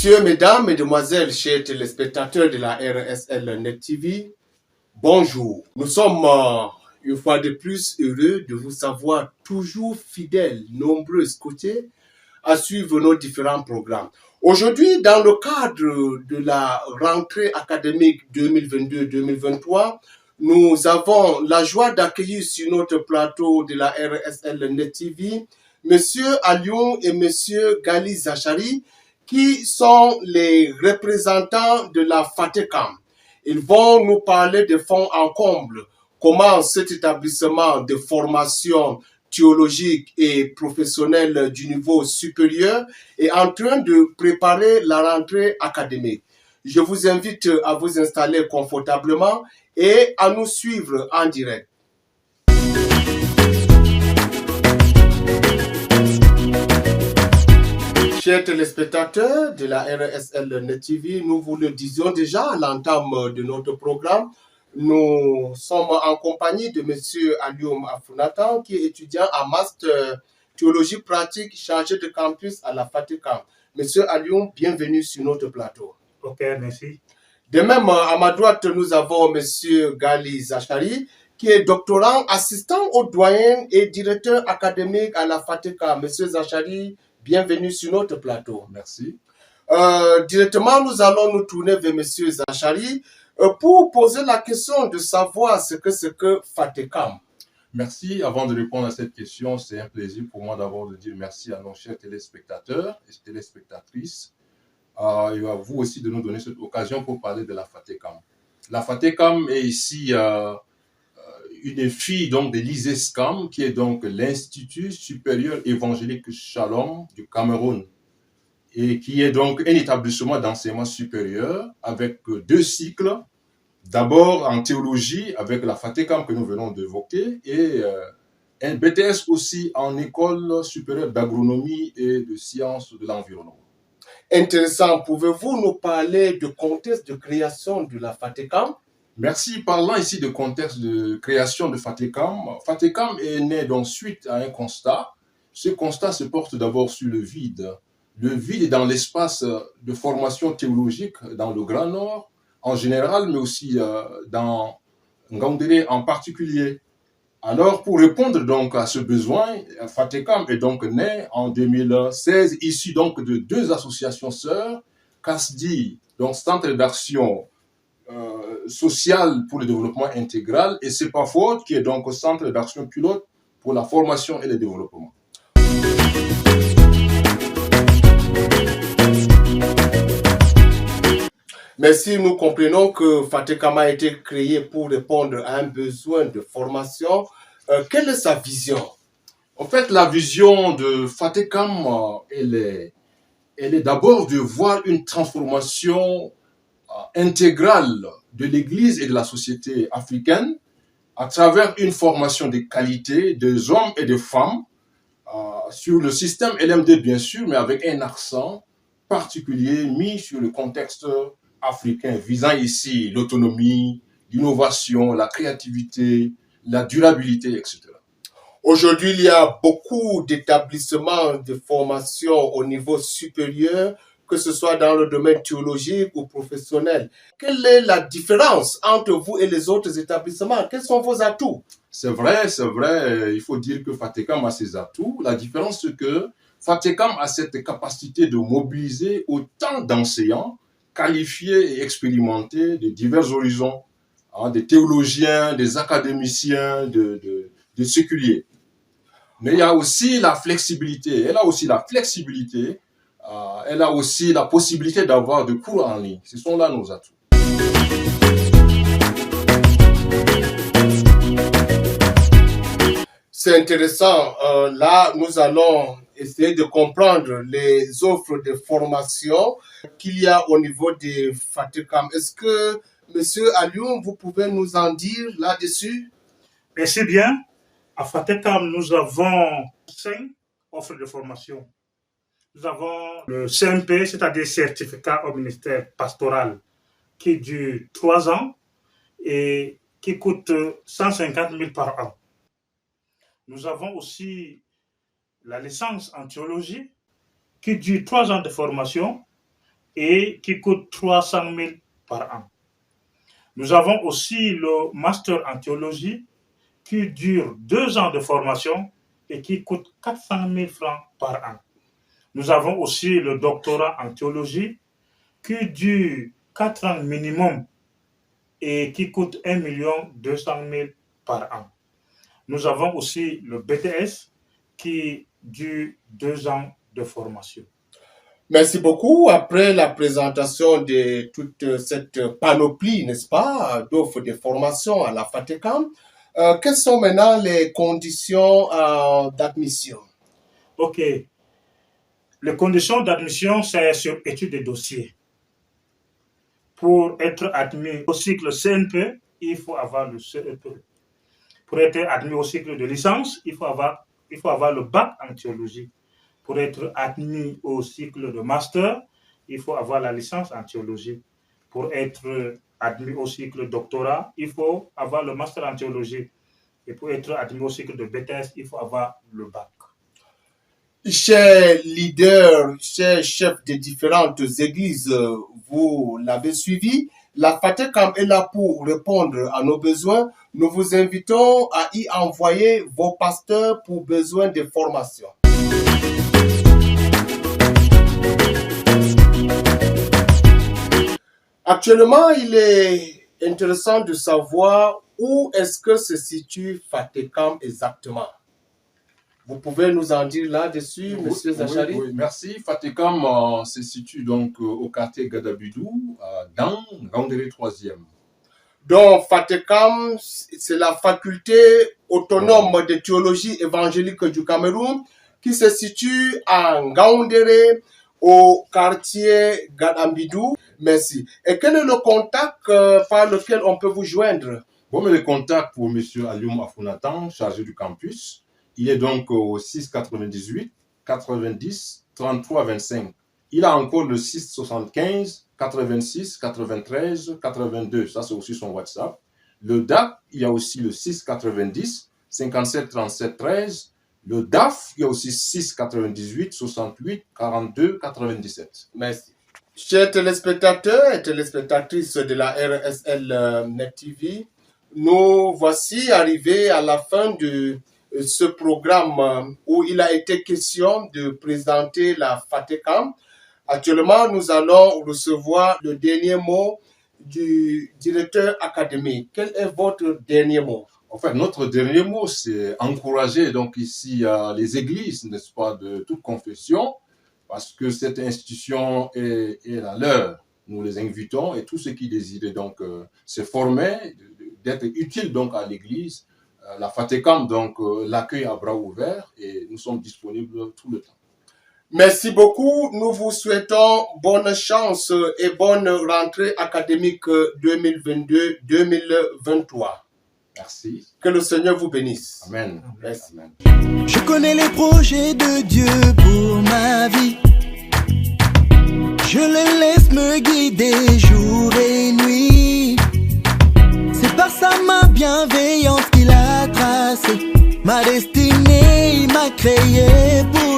Messieurs, mesdames, mesdemoiselles, chers téléspectateurs de la RSL Net TV, bonjour. Nous sommes une fois de plus heureux de vous savoir toujours fidèles, nombreux, scotchés à suivre nos différents programmes. Aujourd'hui, dans le cadre de la rentrée académique 2022-2023, nous avons la joie d'accueillir sur notre plateau de la RSL Net TV Monsieur Alioune et Monsieur Gali Zachary, qui sont les représentants de la FATECAM. Ils vont nous parler de fond en comble, comment cet établissement de formation théologique et professionnelle du niveau supérieur est en train de préparer la rentrée académique. Je vous invite à vous installer confortablement et à nous suivre en direct. Chers téléspectateurs de la RSL Net TV, nous vous le disions déjà à l'entame de notre programme. Nous sommes en compagnie de M. Alioune Afunatan, qui est étudiant en master théologie pratique chargé de campus à la FATECAM. M. Alioune, bienvenue sur notre plateau. Ok, merci. De même, à ma droite, nous avons M. Gali Zachary, qui est doctorant, assistant au doyen et directeur académique à la FATECAM. M. Zachary, bienvenue sur notre plateau. Merci. Directement, nous allons nous tourner vers M. Zachary pour poser la question de savoir ce que FATECAM. Merci. Avant de répondre à cette question, c'est un plaisir pour moi d'abord de dire merci à nos chers téléspectateurs et téléspectatrices et à vous aussi de nous donner cette occasion pour parler de la FATECAM. La FATECAM est ici une fille donc de l'ISESCAM, qui est donc l'Institut supérieur évangélique Shalom du Cameroun, et qui est donc un établissement d'enseignement supérieur avec deux cycles. D'abord en théologie avec la FATECAM que nous venons d'évoquer et un BTS aussi en école supérieure d'agronomie et de sciences de l'environnement. Intéressant. Pouvez-vous nous parler du contexte de création de la FATECAM? Merci. Parlant ici de contexte de création de FATECAM, FATECAM est né donc suite à un constat. Ce constat se porte d'abord sur le vide. Le vide dans l'espace de formation théologique dans le Grand Nord en général, mais aussi dans Ngaoundéré en particulier. Alors, pour répondre donc à ce besoin, FATECAM est donc né en 2016, issu donc de deux associations sœurs, CASDI, donc Centre d'action social pour le développement intégral, et C'est pas faute, qui est donc Centre d'action pilote pour la formation et le développement. Merci, nous comprenons que FATECAM a été créé pour répondre à un besoin de formation. Quelle est sa vision? En fait, la vision de FATECAM, elle est d'abord de voir une transformation intégrale de l'Église et de la société africaine à travers une formation de qualité des hommes et des femmes sur le système LMD bien sûr, mais avec un accent particulier mis sur le contexte africain, visant ici l'autonomie, l'innovation, la créativité, la durabilité, etc. Aujourd'hui, il y a beaucoup d'établissements de formation au niveau supérieur, que ce soit dans le domaine théologique ou professionnel. Quelle est la différence entre vous et les autres établissements? Quels sont vos atouts? C'est vrai, il faut dire que FATECAM a ses atouts. La différence, c'est que FATECAM a cette capacité de mobiliser autant d'enseignants qualifiés et expérimentés de divers horizons, des théologiens, des académiciens, de séculiers. Mais il y a aussi la flexibilité. Elle a aussi la flexibilité. Elle a aussi la possibilité d'avoir des cours en ligne. Ce sont là nos atouts. C'est intéressant. Là, nous allons essayer de comprendre les offres de formation qu'il y a au niveau de FATECAM. Est-ce que, M. Alioune, vous pouvez nous en dire là-dessus? Merci bien. À FATECAM, nous avons 5 offres de formation. Nous avons le CMP, c'est-à-dire certificat au ministère pastoral, qui dure 3 ans et qui coûte 150 000 par an. Nous avons aussi la licence en théologie, qui dure 3 ans de formation et qui coûte 300 000 par an. Nous avons aussi le master en théologie qui dure 2 ans de formation et qui coûte 400 000 francs par an. Nous avons aussi le doctorat en théologie qui dure 4 ans minimum et qui coûte 1 200 000 par an. Nous avons aussi le BTS qui dure 2 ans de formation. Merci beaucoup. Après la présentation de toute cette panoplie, n'est-ce pas, d'offres de formation à la FATECAM, quelles sont maintenant les conditions d'admission? Ok. Les conditions d'admission, c'est sur étude de dossier. Pour être admis au cycle CNP, il faut avoir le CEP. Pour être admis au cycle de licence, il faut avoir le bac en théologie. Pour être admis au cycle de master, il faut avoir la licence en théologie. Pour être admis au cycle de doctorat, il faut avoir le master en théologie. Et pour être admis au cycle de BTS, il faut avoir le bac. Chers leaders, chers chefs des différentes églises, vous l'avez suivi. La FATECAM est là pour répondre à nos besoins. Nous vous invitons à y envoyer vos pasteurs pour besoin de formation. Actuellement, il est intéressant de savoir où est-ce que se situe FATECAM exactement. Vous pouvez nous en dire là-dessus, M. Zachary? Oui, merci. FATECAM se situe donc au quartier Gadabidou, dans Ngaoundéré 3e. Donc, FATECAM, c'est la faculté autonome de théologie évangélique du Cameroun qui se situe à Ngaoundéré, au quartier Gadabidou. Merci. Et quel est le contact par lequel on peut vous joindre? Bon, mais le contact pour M. Alioum Afounatan, chargé du campus, il est donc au 698 90 33 25. Il a encore le 675 86 93 82. Ça, c'est aussi son WhatsApp. Le DAC, il y a aussi le 690 57 37 13. Le DAF, il y a aussi 698 68 42 97. Merci. Chers téléspectateurs et téléspectatrices de la RSL Net TV, nous voici arrivés à la fin de ce programme où il a été question de présenter la FATECAM. Actuellement, nous allons recevoir le dernier mot du directeur académique. Quel est votre dernier mot? En fait, notre dernier mot, c'est encourager donc ici les églises, n'est-ce pas, de toute confession, parce que cette institution est la leur. Nous les invitons et tous ceux qui désirent donc se former, d'être utiles donc à l'église. La FATECAM donc l'accueille à bras ouverts et nous sommes disponibles tout le temps. Merci beaucoup. Nous vous souhaitons bonne chance et bonne rentrée académique 2022-2023. Merci. Que le Seigneur vous bénisse. Amen. Merci. Amen. Je connais les projets de Dieu pour ma vie. Je le laisse me guider jour et nuit. C'est par sa main bienveillante qu'il a tracé ma destinée. Il m'a créé pour